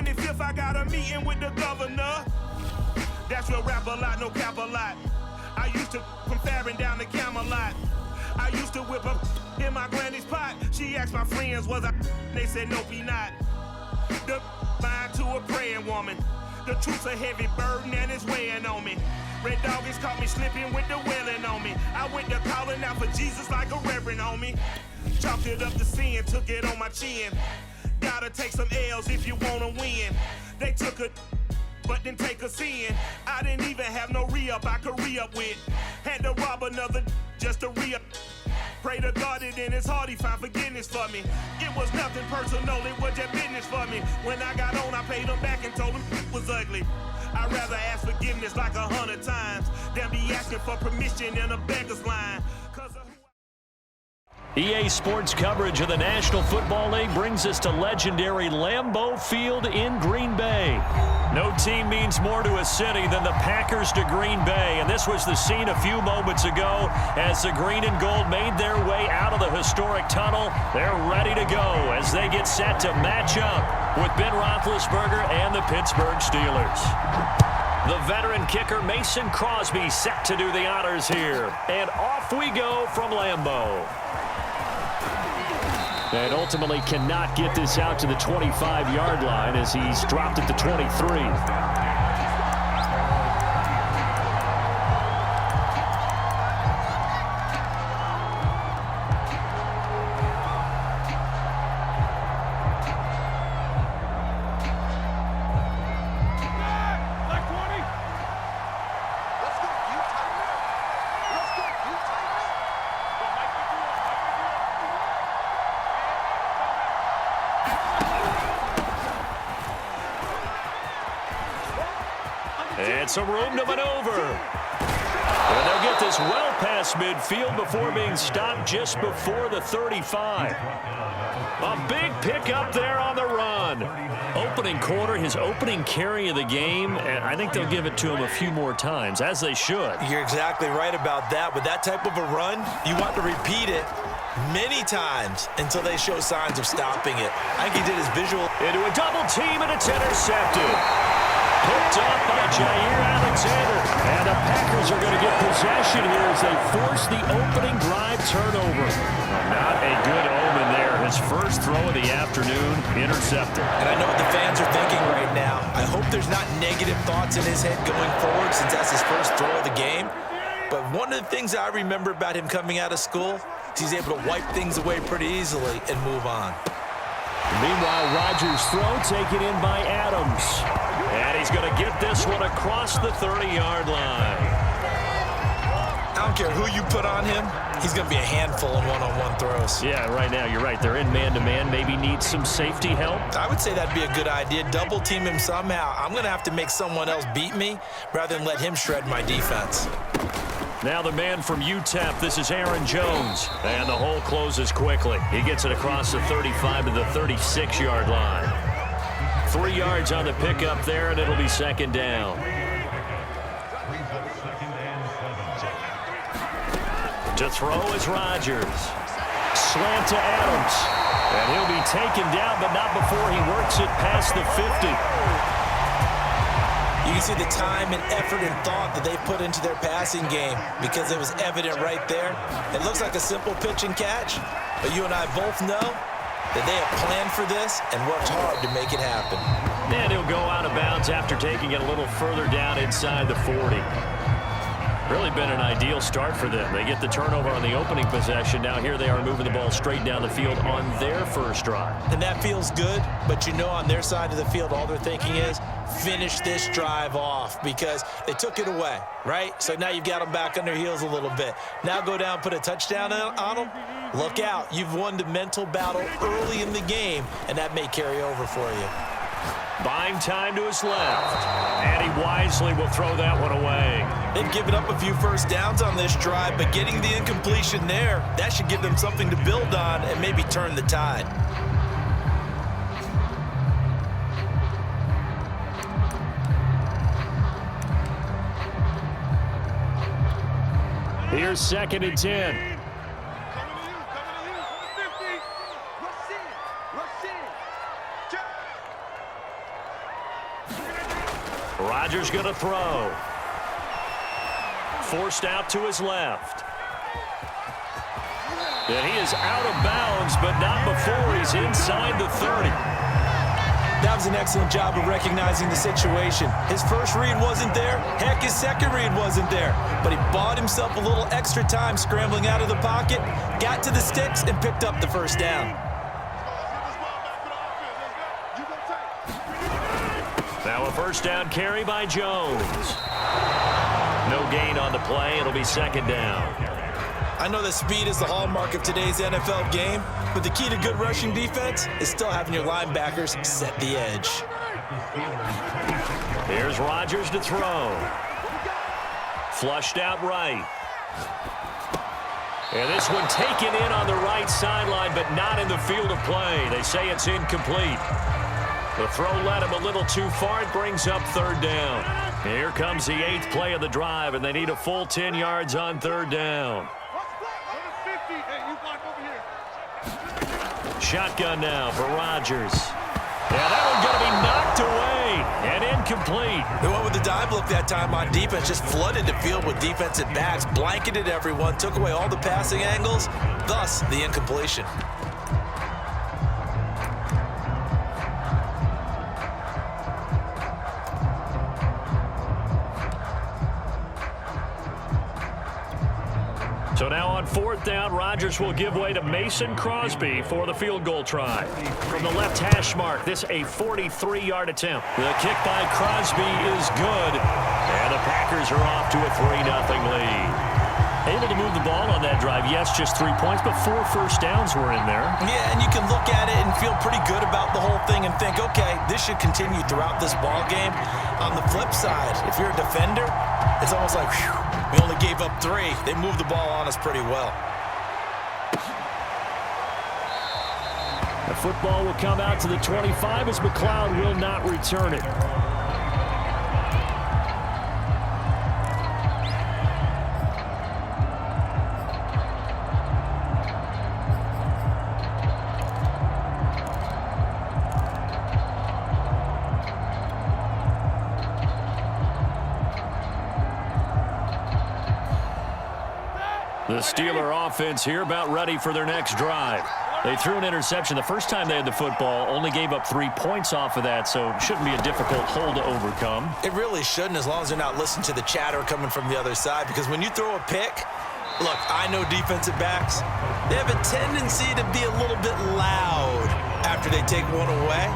25th, I got a meeting with the governor. That's real rap a lot, no cap a lot. I used to from Farron down to Camelot. I used to whip up in my granny's pot. She asked my friends, was I? They said, nope, he not. The mind to a praying woman. The truth's a heavy burden and it's weighing on me. Red doggies caught me slipping with the wailing on me. I went to calling out for Jesus like a reverend on me. Chalked it up to sin, took it on my chin. Gotta take some L's if you wanna win. They took a but didn't take a sin. I didn't even have no re-up I could re-up with. Had to rob another just to re-up. Pray to God that in his heart he found forgiveness for me. It was nothing personal, it was just business for me. When I got on, I paid him back and told him it was ugly. I'd rather ask forgiveness like 100 times than be asking for permission in a beggar's line. EA Sports coverage of the National Football League brings us to legendary Lambeau Field in Green Bay. No team means more to a city than the Packers to Green Bay, and this was the scene a few moments ago as the green and gold made their way out of the historic tunnel. They're ready to go as they get set to match up with Ben Roethlisberger and the Pittsburgh Steelers. The veteran kicker Mason Crosby set to do the honors here, and off we go from Lambeau. And ultimately cannot get this out to the 25-yard line as he's dropped at the 23. And some room to maneuver. And they'll get this well past midfield before being stopped just before the 35. A big pickup there on the run. Opening quarter, his opening carry of the game, and I think they'll give it to him a few more times, as they should. You're exactly right about that. With that type of a run, you want to repeat it many times until they show signs of stopping it. I think he did his visual. Into a double team, and it's intercepted. Picked up by Jair Alexander. And the Packers are going to get possession here as they force the opening drive turnover. Not a good omen there. His first throw of the afternoon, intercepted. And I know what the fans are thinking right now. I hope there's not negative thoughts in his head going forward since that's his first throw of the game. But one of the things I remember about him coming out of school is he's able to wipe things away pretty easily and move on. Meanwhile, Rodgers' throw taken in by Adams. And he's going to get this one across the 30-yard line. I don't care who you put on him, he's going to be a handful in one-on-one throws. Yeah, right now, you're right. They're in man-to-man. Maybe needs some safety help. I would say that'd be a good idea. Double team him somehow. I'm going to have to make someone else beat me rather than let him shred my defense. Now the man from UTEP, this is Aaron Jones. And the hole closes quickly. He gets it across the 35 to the 36-yard line. 3 yards on the pickup there, and it'll be second down. To throw is Rodgers. Slant to Adams. And he'll be taken down, but not before he works it past the 50. You can see the time and effort and thought that they put into their passing game because it was evident right there. It looks like a simple pitch and catch, but you and I both know that they have planned for this and worked hard to make it happen. And he'll go out of bounds after taking it a little further down inside the 40. Really been an ideal start for them. They get the turnover on the opening possession. Now here they are moving the ball straight down the field on their first drive. And that feels good, but you know on their side of the field all they're thinking is finish this drive off because they took it away, right? So now you've got them back on their heels a little bit. Now go down, put a touchdown on them. Look out. You've won the mental battle early in the game, and that may carry over for you. Buying time to his left. And he wisely will throw that one away. They've given up a few first downs on this drive, but getting the incompletion there, that should give them something to build on and maybe turn the tide. Here's second and 10. Rodgers going to throw. Forced out to his left. And he is out of bounds, but not before he's inside the 30. That was an excellent job of recognizing the situation. His first read wasn't there. Heck, his second read wasn't there. But he bought himself a little extra time scrambling out of the pocket, got to the sticks, and picked up the first down. Now a first down carry by Jones. No gain on the play. It'll be second down. I know that speed is the hallmark of today's NFL game, but the key to good rushing defense is still having your linebackers set the edge. Here's Rodgers to throw. Flushed out right. And this one taken in on the right sideline, but not in the field of play. They say it's incomplete. The throw led him a little too far. It brings up third down. Here comes the 8th play of the drive, and they need a full 10 yards on third down. Shotgun now for Rodgers. Yeah, that one's going to be knocked away and incomplete. They went with the dive look that time on defense, just flooded the field with defensive backs, blanketed everyone, took away all the passing angles, thus the incompletion. So now on fourth down, Rodgers will give way to Mason Crosby for the field goal try. From the left hash mark, this a 43-yard attempt. The kick by Crosby is good, and the Packers are off to a 3-0 lead. Able to move the ball on that drive. Yes, just 3 points, but 4 first downs were in there. Yeah, and you can look at it and feel pretty good about the whole thing and think, okay, this should continue throughout this ball game. On the flip side, if you're a defender, it's almost like, whew, we only gave up 3. They moved the ball on us pretty well. The football will come out to the 25 as McLeod will not return it. The Steeler offense here about ready for their next drive. They threw an interception the first time they had the football, only gave up 3 points off of that, so it shouldn't be a difficult hole to overcome. It really shouldn't, as long as they're not listening to the chatter coming from the other side, because when you throw a pick, look, I know defensive backs, they have a tendency to be a little bit loud after they take one away,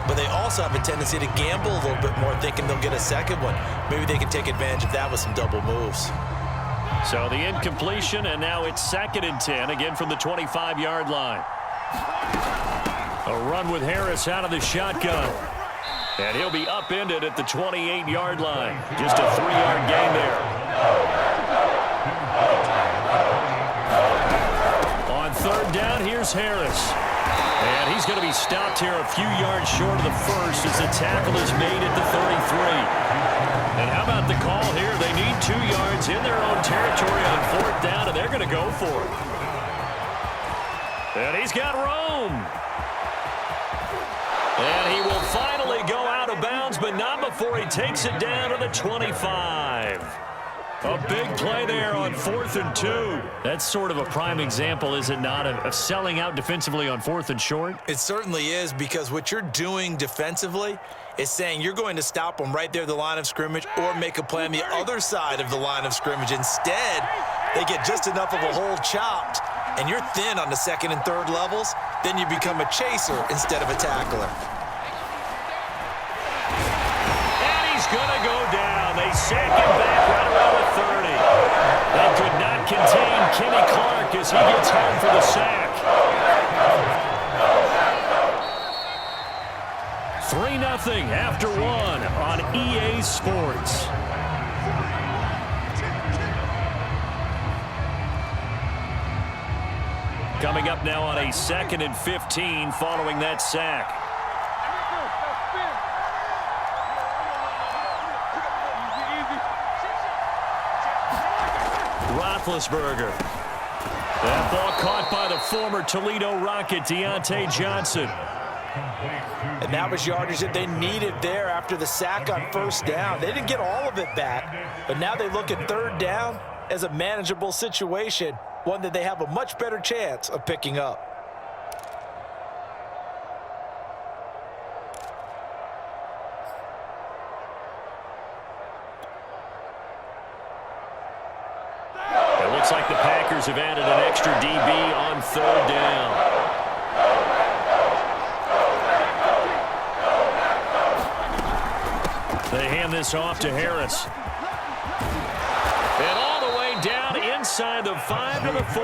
but they also have a tendency to gamble a little bit more, thinking they'll get a second one. Maybe they can take advantage of that with some double moves. So the incompletion, and now it's 2nd and 10, again from the 25-yard line. A run with Harris out of the shotgun. And he'll be upended at the 28-yard line. Just a 3-yard gain there. On third down, here's Harris. And he's going to be stopped here a few yards short of the first as the tackle is made at the 33. And how about the call here? They need 2 yards in their own territory on fourth down, and they're going to go for it. And he's got room. And he will finally go out of bounds, but not before he takes it down to the 25. A big play there on 4th and 2. That's sort of a prime example, is it not, of selling out defensively on 4th and short? It certainly is, because what you're doing defensively is saying you're going to stop them right there at the line of scrimmage or make a play on the other side of the line of scrimmage. Instead, they get just enough of a hole chopped, and you're thin on the 2nd and 3rd levels. Then you become a chaser instead of a tackler. And he's going to go down. They sack him back right around the 30. That could not contain Kenny Clark as he gets home for the sack. 3-0 after 1 on EA Sports. Coming up now on a 2nd and 15 following that sack. Roethlisberger. That ball caught by the former Toledo Rocket, Deontay Johnson. And that was yardage that they needed there after the sack on first down. They didn't get all of it back, but now they look at third down as a manageable situation, one that they have a much better chance of picking up. It looks like the Packers have added an extra DB on third down. They hand this off to Harris. And all the way down inside the 5 to the 4.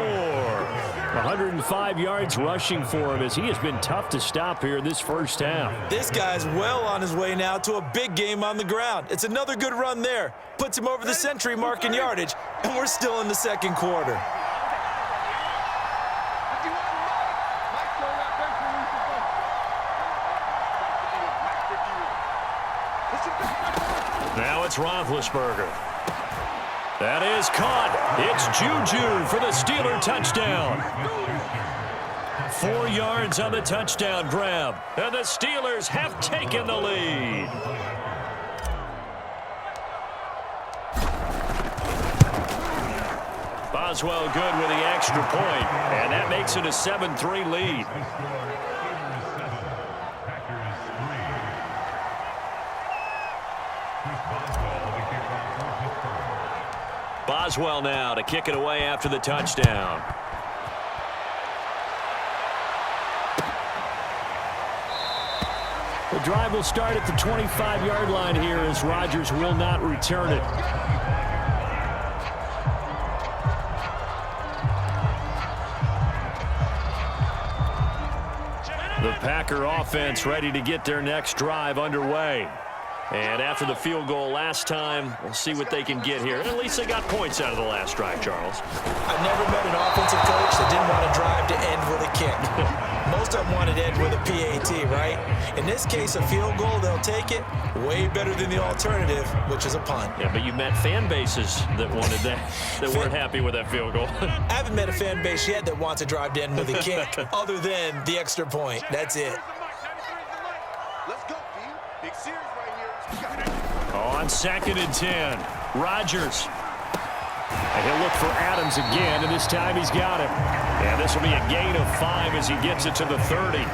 105 yards rushing for him as he has been tough to stop here this first half. This guy's well on his way now to a big game on the ground. It's another good run there. Puts him over the century mark in yardage, and we're still in the second quarter. Now it's Roethlisberger. That is caught. It's Juju for the Steeler touchdown. 4 yards on the touchdown grab. And the Steelers have taken the lead. Boswell good with the extra point, and that makes it a 7-3 lead. Boswell now to kick it away after the touchdown. The drive will start at the 25-yard line here as Rodgers will not return it. The Packer offense ready to get their next drive underway. And after the field goal last time, we'll see what they can get here. And at least they got points out of the last drive, Charles. I've never met an offensive coach that didn't want a drive to end with a kick. Most of them wanted to end with a PAT, right? In this case, a field goal, they'll take it. Way better than the alternative, which is a punt. Yeah, but you met fan bases that wanted that, that weren't happy with that field goal. I haven't met a fan base yet that wants a drive to end with a kick, other than the extra point. That's it. Let's go, D. Big series right here. On 2nd and 10, Rodgers. And he'll look for Adams again, and this time he's got him. And this will be a gain of 5 as he gets it to the 30.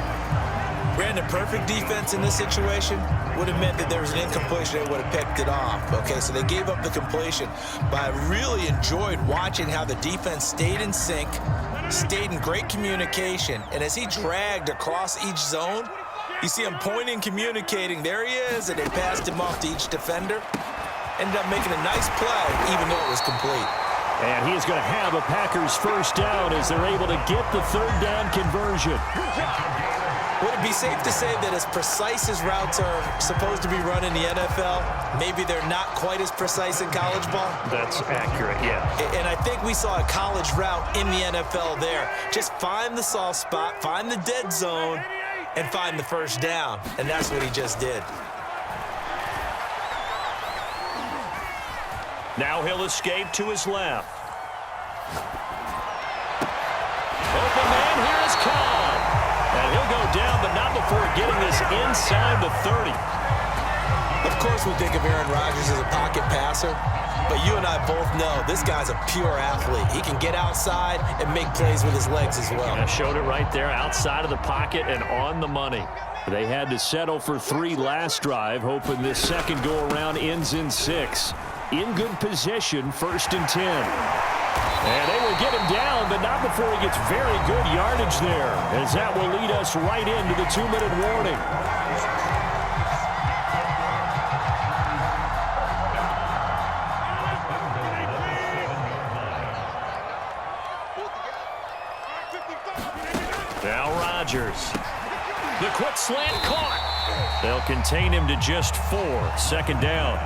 Brandon, perfect defense in this situation would have meant that there was an incompletion. They would have picked it off. Okay, so they gave up the completion. But I really enjoyed watching how the defense stayed in sync, stayed in great communication. And as he dragged across each zone, you see him pointing, communicating. There he is, and they passed him off to each defender. Ended up making a nice play, even though it was complete. And he is going to have a Packers first down as they're able to get the third down conversion. Would it be safe to say that as precise as routes are supposed to be run in the NFL, maybe they're not quite as precise in college ball? That's accurate, yeah. And I think we saw a college route in the NFL there. Just find the soft spot, find the dead zone, and find the first down. And that's what he just did. Now he'll escape to his left. Open man, here is Cobb. And he'll go down, but not before getting this inside the 30. Of course we think of Aaron Rodgers as a pocket passer, but you and I both know this guy's a pure athlete. He can get outside and make plays with his legs as well. I showed it right there, outside of the pocket and on the money. They had to settle for 3 last drive, hoping this second go-around ends in 6. In good position, 1st and 10. And they will get him down, but not before he gets very good yardage there, as that will lead us right into the 2-minute warning. Now Rodgers. The quick slant caught. They'll contain him to just 4. 2nd down.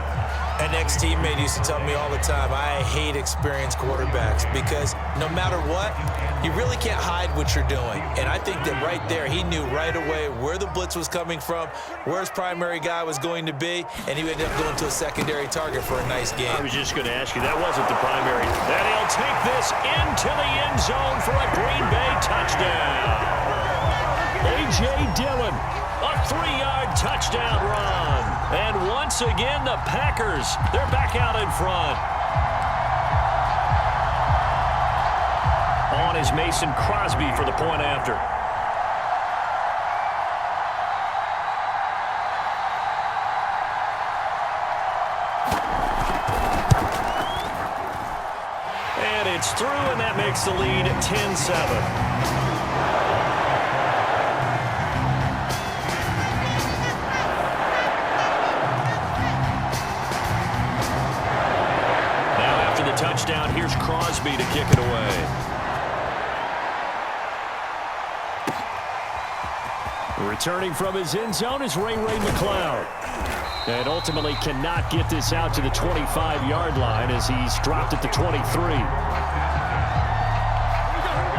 An ex-teammate used to tell me all the time, I hate experienced quarterbacks because no matter what, you really can't hide what you're doing. And I think that right there, he knew right away where the blitz was coming from, where his primary guy was going to be, and he ended up going to a secondary target for a nice game. I was just going to ask you, that wasn't the primary. And he'll take this into the end zone for a Green Bay touchdown. A.J. Dillon 3-yard touchdown run. And once again, the Packers, they're back out in front. On is Mason Crosby for the point after. And it's through, and that makes the lead 10-7. Touchdown. Here's Crosby to kick it away. Returning from his end zone is Ray McCloud. And ultimately cannot get this out to the 25-yard line as he's dropped at the 23.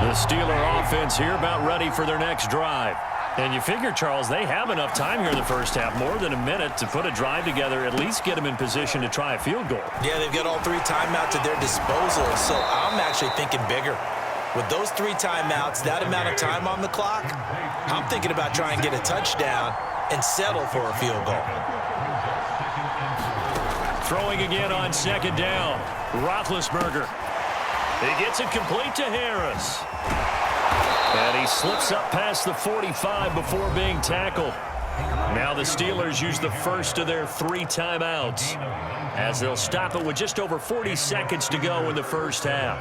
The Steeler offense here about ready for their next drive. And you figure, Charles, they have enough time here in the first half, more than a minute, to put a drive together, at least get them in position to try a field goal. Yeah, they've got all 3 timeouts at their disposal, so I'm actually thinking bigger. With those 3 timeouts, that amount of time on the clock, I'm thinking about trying to get a touchdown and settle for a field goal. Throwing again on second down. Roethlisberger. He gets it complete to Harris. And he slips up past the 45 before being tackled. Now the Steelers use the first of their 3 timeouts as they'll stop it with just over 40 seconds to go in the first half.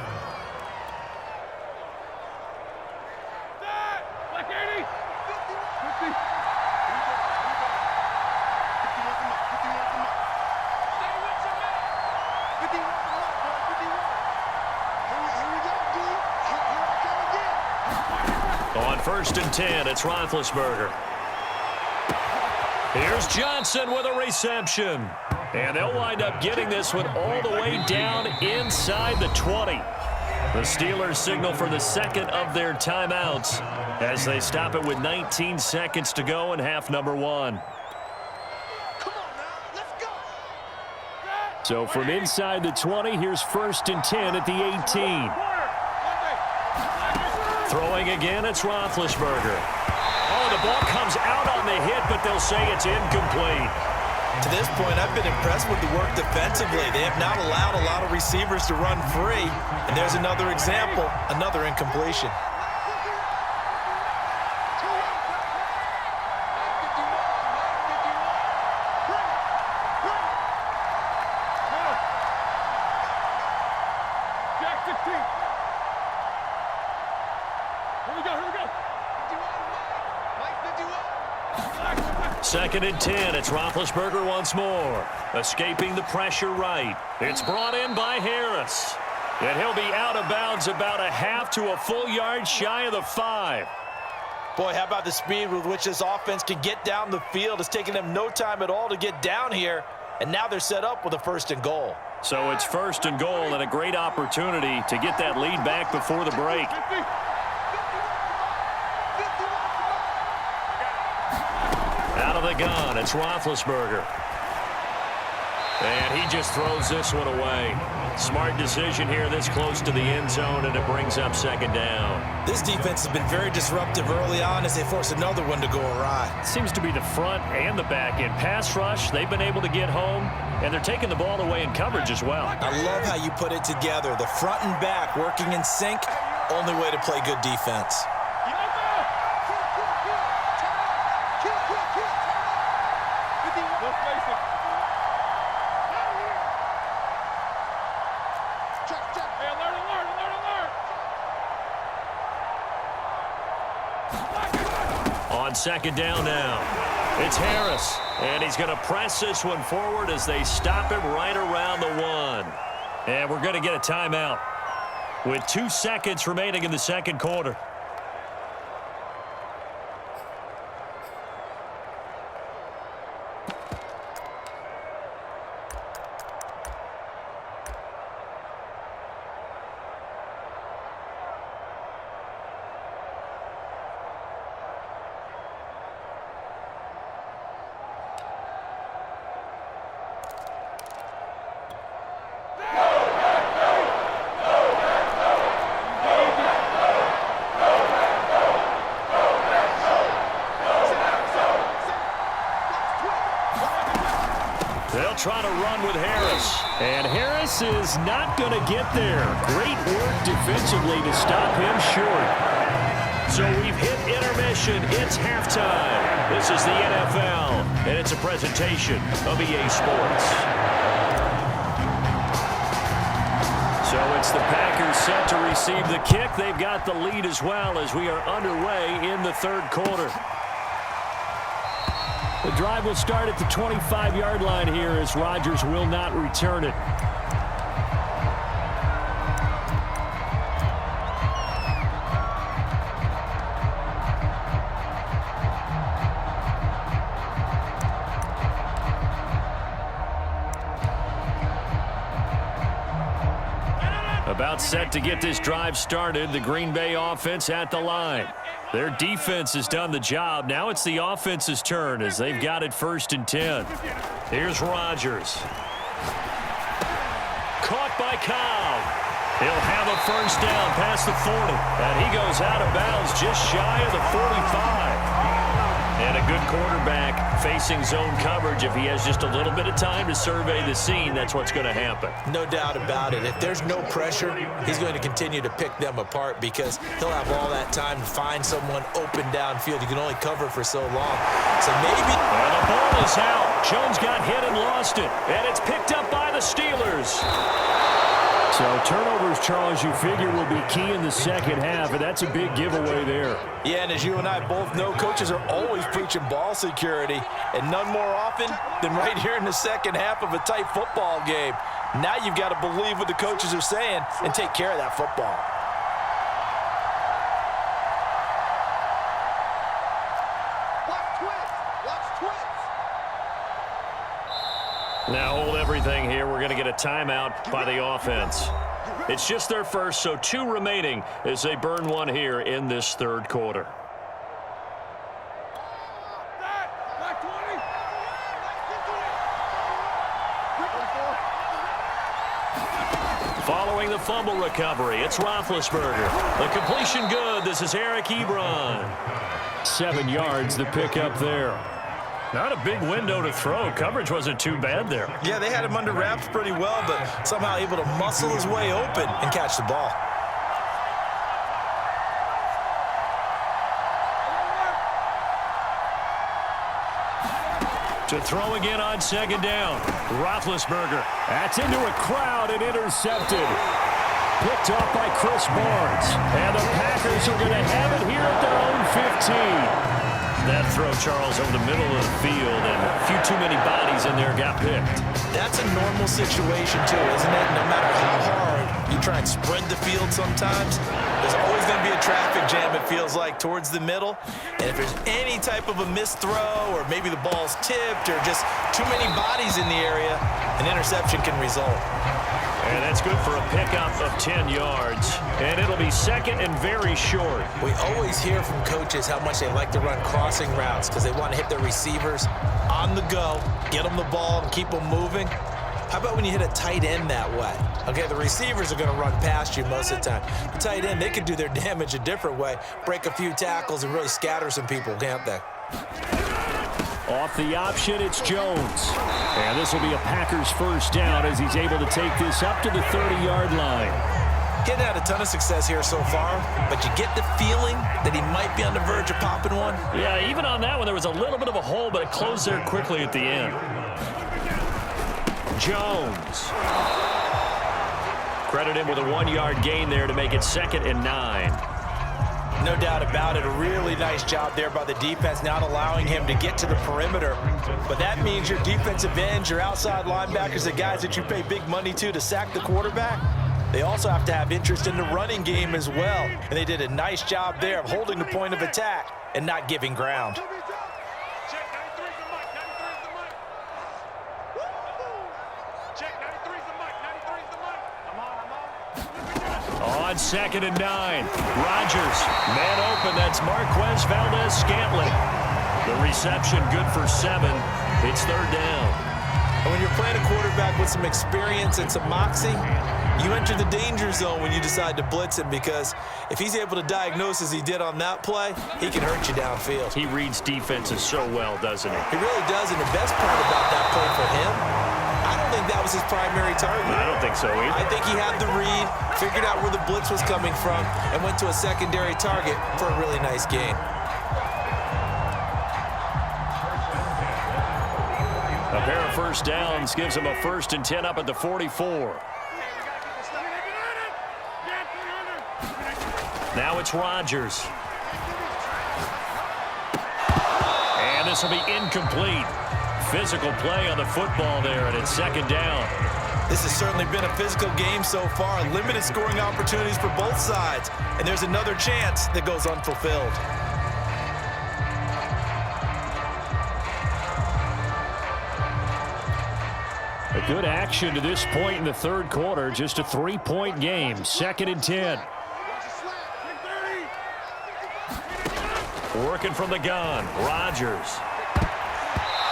On 1st and 10, it's Roethlisberger. Here's Johnson with a reception. And they'll wind up getting this one all the way down inside the 20. The Steelers signal for the second of their timeouts as they stop it with 19 seconds to go in half number 1. So from inside the 20, here's 1st and 10 at the 18. Throwing again, it's Roethlisberger. Oh, the ball comes out on the hit, but they'll say it's incomplete. To this point, I've been impressed with the work defensively. They have not allowed a lot of receivers to run free. And there's another example, another incompletion. Second and 10, it's Roethlisberger once more. Escaping the pressure right. It's brought in by Harris. And he'll be out of bounds about a half to a full yard shy of the 5. Boy, how about the speed with which this offense can get down the field? It's taken them no time at all to get down here. And now they're set up with a 1st and goal. So it's 1st and goal and a great opportunity to get that lead back before the break. Out of the gun, it's Roethlisberger. And he just throws this one away. Smart decision here this close to the end zone, and it brings up second down. This defense has been very disruptive early on as they force another one to go awry. Seems to be the front and the back end. Pass rush, they've been able to get home, and they're taking the ball away in coverage as well. I love how you put it together. The front and back working in sync, only way to play good defense. On second down now, it's Harris, and he's going to press this one forward as they stop him right around the 1. And we're going to get a timeout with 2 seconds remaining in the second quarter. They'll try to run with Harris. And Harris is not going to get there. Great work defensively to stop him short. So we've hit intermission. It's halftime. This is the NFL, and it's a presentation of EA Sports. So it's the Packers set to receive the kick. They've got the lead as well as we are underway in the third quarter. The drive will start at the 25-yard line here as Rodgers will not return it. About set to get this drive started. The Green Bay offense at the line. Their defense has done the job. Now it's the offense's turn as they've got it 1st and 10. Here's Rodgers. Caught by Cobb. He'll have a first down past the 40. And he goes out of bounds just shy of the 45. And a good quarterback facing zone coverage. If he has just a little bit of time to survey the scene, that's what's going to happen. No doubt about it. If there's no pressure, he's going to continue to pick them apart because he'll have all that time to find someone open downfield. You can only cover for so long. So maybe... And the ball is out. Jones got hit and lost it. And it's picked up by the Steelers. So turnovers, Charles, you figure will be key in the second half, and that's a big giveaway there. Yeah, and as you and I both know, coaches are always preaching ball security, and none more often than right here in the second half of a tight football game. Now you've got to believe what the coaches are saying and take care of that football. Now hold everything here. We're going to get a timeout by the offense. It's just their first, so 2 remaining as they burn one here in this third quarter. Following the fumble recovery, it's Roethlisberger. The completion good. This is Eric Ebron. 7 yards, the pickup there. Not a big window to throw. Coverage wasn't too bad there. Yeah, they had him under wraps pretty well, but somehow able to muscle his way open and catch the ball. To throw again on 2nd down. Roethlisberger. That's into a crowd and intercepted. Picked up by Chris Barnes. And the Packers are going to have it here at their own 15. That throw, Charles, over the middle of the field, and a few too many bodies in there got picked. That's a normal situation, too, isn't it? No matter how hard you try and spread the field sometimes, there's always going to be a traffic jam, it feels like, towards the middle. And if there's any type of a missed throw or maybe the ball's tipped or just too many bodies in the area, an interception can result. And that's good for a pickup of 10 yards. And it'll be 2nd and very short. We always hear from coaches how much they like to run crossing routes because they want to hit their receivers on the go, get them the ball, and keep them moving. How about when you hit a tight end that way? Okay, the receivers are going to run past you most of the time. The tight end, they can do their damage a different way, break a few tackles, and really scatter some people, can't they? Off the option, it's Jones. And this will be a Packers first down as he's able to take this up to the 30-yard line. Getting had a ton of success here so far, but you get the feeling that he might be on the verge of popping one. Yeah, even on that one, there was a little bit of a hole, but it closed there quickly at the end. Jones. Credit him with a 1-yard gain there to make it 2nd and 9. No doubt about it. A really nice job there by the defense, not allowing him to get to the perimeter. But that means your defensive ends, your outside linebackers, the guys that you pay big money to sack the quarterback, they also have to have interest in the running game as well. And they did a nice job there of holding the point of attack and not giving ground. On 2nd and 9, Rodgers, man open, that's Marquez Valdez-Scantling. The reception good for 7. It's 3rd down. And when you're playing a quarterback with some experience and some moxie, you enter the danger zone when you decide to blitz him because if he's able to diagnose as he did on that play, he can hurt you downfield. He reads defenses so well, doesn't he? He really does, and the best part about that play for him was his primary target. I don't think so either. I think he had the read, figured out where the blitz was coming from, and went to a secondary target for a really nice gain. A pair of first downs gives him a 1st and 10 up at the 44. Now it's Rodgers. And this will be incomplete. Physical play on the football there, and it's 2nd down. This has certainly been a physical game so far. Limited scoring opportunities for both sides. And there's another chance that goes unfulfilled. A good action to this point in the 3rd quarter. Just a 3-point game. 2nd and 10. Working from the gun. Rodgers.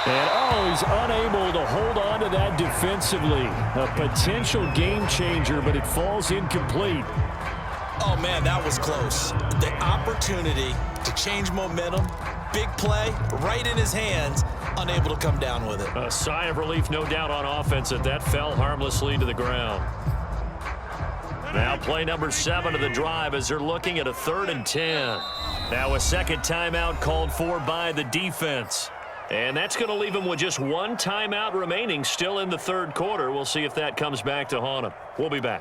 And, he's unable to hold on to that defensively. A potential game changer, but it falls incomplete. Oh, man, that was close. The opportunity to change momentum, big play, right in his hands, unable to come down with it. A sigh of relief, no doubt, on offense that fell harmlessly to the ground. Now play number 7 of the drive as they're looking at a 3rd and 10. Now a second timeout called for by the defense. And that's going to leave him with just 1 timeout remaining still in the 3rd quarter. We'll see if that comes back to haunt him. We'll be back.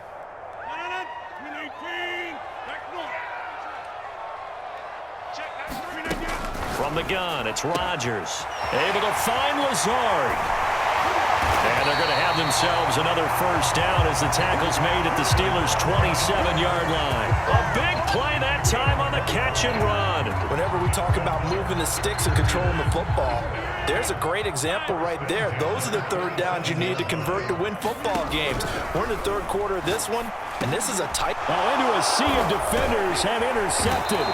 From the gun, it's Rodgers. Able to find Lazard. And they're going to have themselves another 1st down as the tackle's made at the Steelers' 27-yard line. A big play that time on the catch and run. Whenever we talk about moving the sticks and controlling the football, there's a great example right there. Those are the 3rd downs you need to convert to win football games. We're in the 3rd quarter of this one, and this is a tight... Into a sea of defenders and intercepted.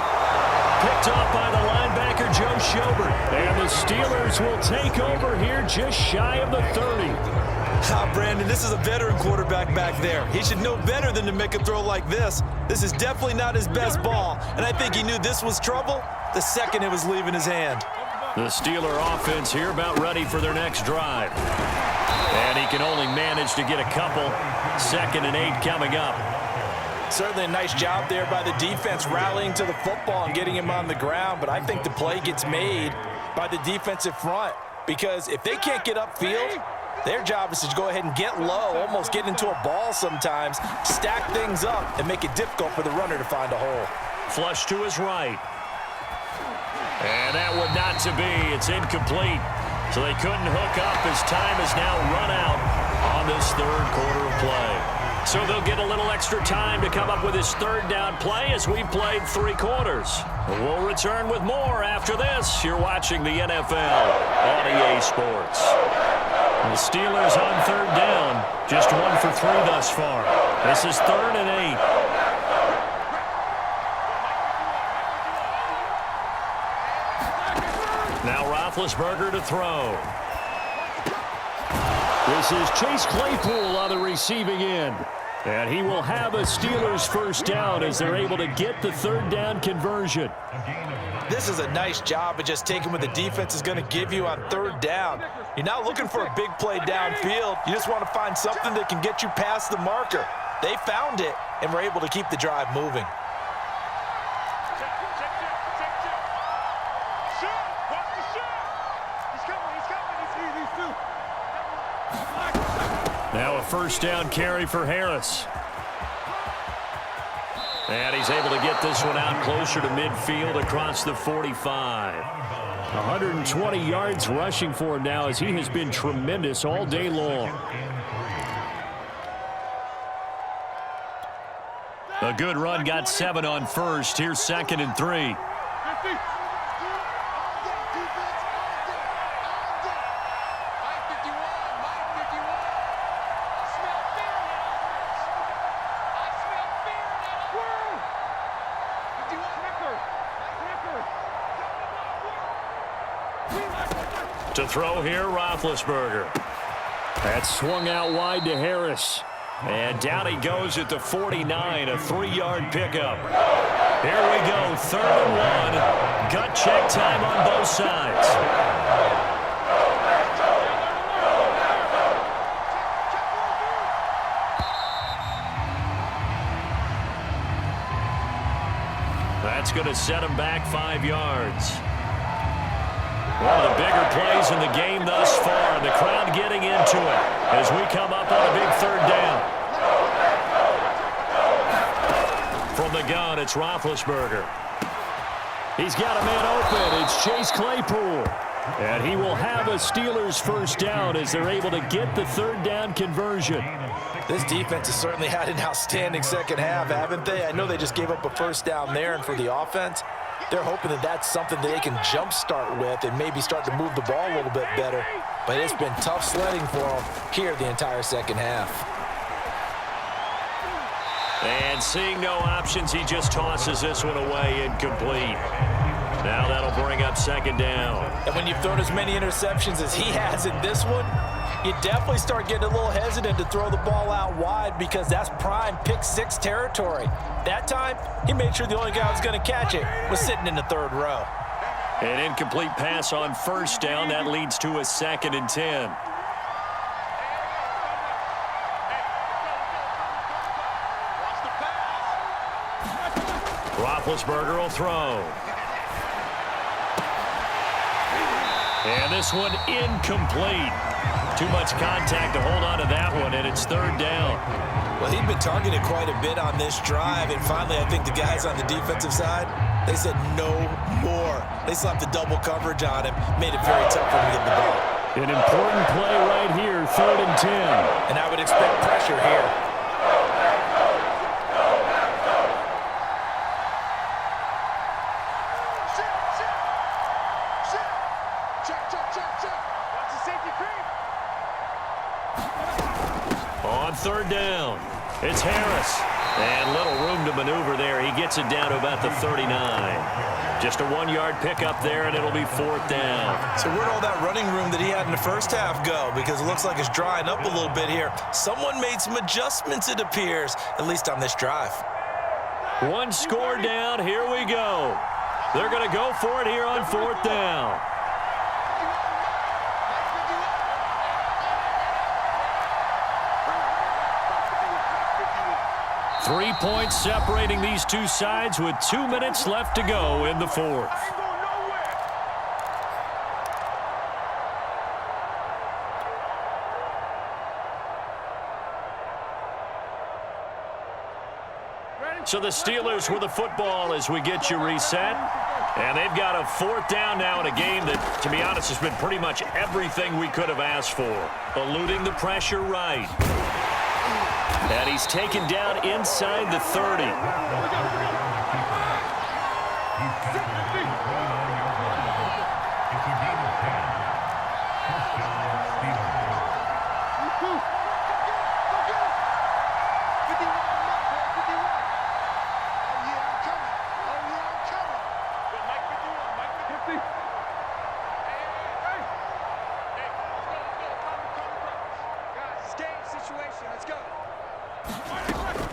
Picked off by the linebacker, Joe Schobert. And the Steelers will take over here just shy of the 30. Brandon, this is a veteran quarterback back there. He should know better than to make a throw like this. This is definitely not his best ball, and I think he knew this was trouble the second it was leaving his hand. The Steeler offense here about ready for their next drive. And he can only manage to get a couple. 2nd and 8 coming up. Certainly a nice job there by the defense rallying to the football and getting him on the ground, but I think the play gets made by the defensive front because if they can't get upfield, their job is to go ahead and get low, almost get into a ball sometimes, stack things up, and make it difficult for the runner to find a hole. Flush to his right. And that would not to be. It's incomplete. So they couldn't hook up as time has now run out on this 3rd quarter of play. So they'll get a little extra time to come up with his 3rd down play as we've played 3 quarters. We'll return with more after this. You're watching the NFL on EA Sports. The Steelers on 3rd down. Just 1 for 3 thus far. This is 3rd and 8. Now Roethlisberger to throw. This is Chase Claypool on the receiving end. And he will have a Steelers 1st down as they're able to get the 3rd down conversion. This is a nice job of just taking what the defense is going to give you on 3rd down. You're not looking for a big play downfield. You just want to find something that can get you past the marker. They found it and were able to keep the drive moving. Now a 1st down carry for Harris. And he's able to get this one out closer to midfield across the 45. 120 yards rushing for him now as he has been tremendous all day long. A good run, got 7 on 1st. Here's 2nd and 3. To throw here, Roethlisberger. That swung out wide to Harris. And down he goes at the 49, a 3-yard pickup. Here we go, 3rd and 1. Gut check time on both sides. That's going to set him back 5 yards. One of the bigger plays in the game thus far, and the crowd getting into it as we come up on a big 3rd down. From the gun, it's Roethlisberger. He's got a man open. It's Chase Claypool. And he will have a Steelers 1st down as they're able to get the 3rd down conversion. This defense has certainly had an outstanding second half, haven't they? I know they just gave up a 1st down there, and for the offense, they're hoping that that's something that they can jumpstart with and maybe start to move the ball a little bit better. But it's been tough sledding for them here the entire second half. And seeing no options, he just tosses this one away incomplete. Now that'll bring up 2nd down. And when you've thrown as many interceptions as he has in this one, you definitely start getting a little hesitant to throw the ball out wide because that's prime pick-6 territory. That time, he made sure the only guy who was going to catch it was sitting in the 3rd row. An incomplete pass on 1st down. That leads to a 2nd and 10. Roethlisberger will throw. And this one incomplete. Too much contact to hold on to that one, and it's 3rd down. Well, he'd been targeted quite a bit on this drive, and finally I think the guys on the defensive side, they said no more. They slapped the double coverage on him, made it very tough for him to get the ball. An important play right here, 3rd and 10. And I would expect pressure here. On 3rd down, it's Harris. And little room to maneuver there. He gets it down to about the 39. Just a 1-yard pickup there, and it'll be 4th down. So where'd all that running room that he had in the 1st half go? Because it looks like it's drying up a little bit here. Someone made some adjustments, it appears, at least on this drive. 1 score down. Here we go. They're going to go for it here on 4th down. 3 points separating these two sides with 2 minutes left to go in the 4th. So the Steelers with the football as we get you reset. And they've got a 4th down now in a game that, to be honest, has been pretty much everything we could have asked for. Eluding the pressure right. And he's taken down inside the 30.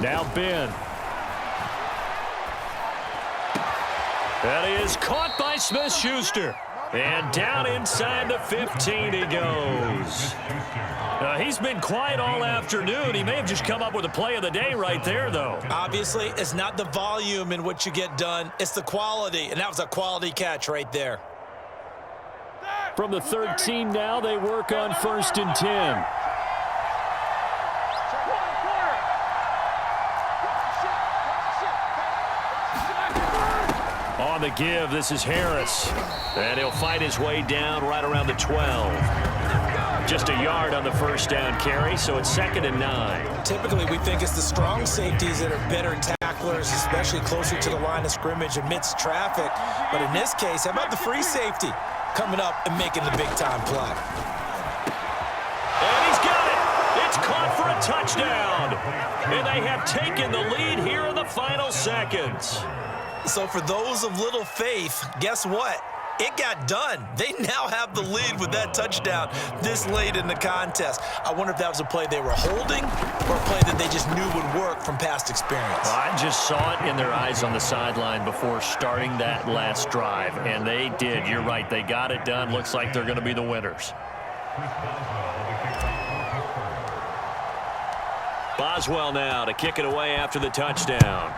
Now Ben. That is caught by Smith-Schuster. And down inside the 15 he goes. He's been quiet all afternoon. He may have just come up with a play of the day right there, though. Obviously, it's not the volume in what you get done. It's the quality, and that was a quality catch right there. From the 13 now, they work on 1st and 10. On the give, this is Harris. And he'll fight his way down right around the 12. Just a yard on the 1st down carry, so it's 2nd and 9. Typically, we think it's the strong safeties that are better tacklers, especially closer to the line of scrimmage amidst traffic. But in this case, how about the free safety coming up and making the big-time play? And he's got it. It's caught for a touchdown. And they have taken the lead here in the final seconds. So for those of little faith, guess what? It got done. They now have the lead with that touchdown this late in the contest. I wonder if that was a play they were holding or a play that they just knew would work from past experience. I just saw it in their eyes on the sideline before starting that last drive, and they did. You're right. They got it done. Looks like they're going to be the winners. Boswell now to kick it away after the touchdown.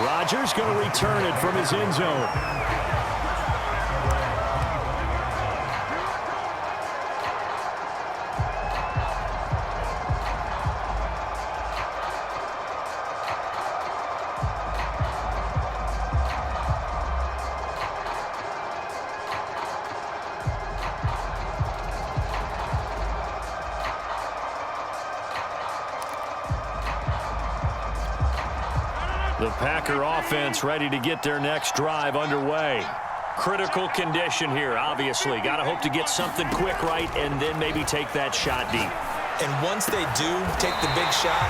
Rodgers going to return it from his end zone. The Packer offense ready to get their next drive underway. Critical condition here, obviously. Got to hope to get something quick right and then maybe take that shot deep. And once they do take the big shot,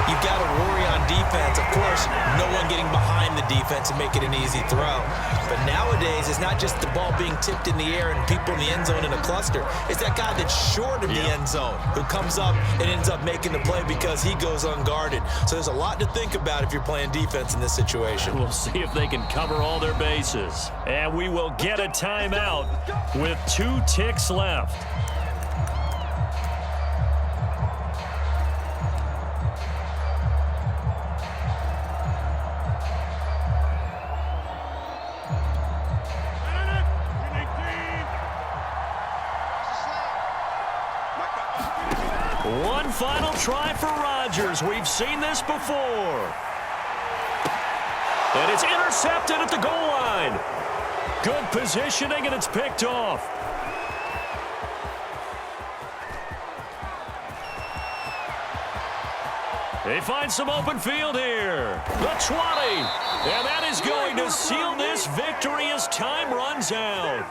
you've got to worry on defense. Of course, no one getting behind the defense and make it an easy throw. But nowadays, it's not just the ball being tipped in the air and people in the end zone in a cluster. It's that guy that's short of the end zone who comes up and ends up making the play because he goes unguarded. So there's a lot to think about if you're playing defense in this situation. We'll see if they can cover all their bases. And we will get a timeout with 2 ticks left. One final try for Rodgers. We've seen this before. And it's intercepted at the goal line. Good positioning, and it's picked off. They find some open field here. The 20. And that is going to seal this victory as time runs out.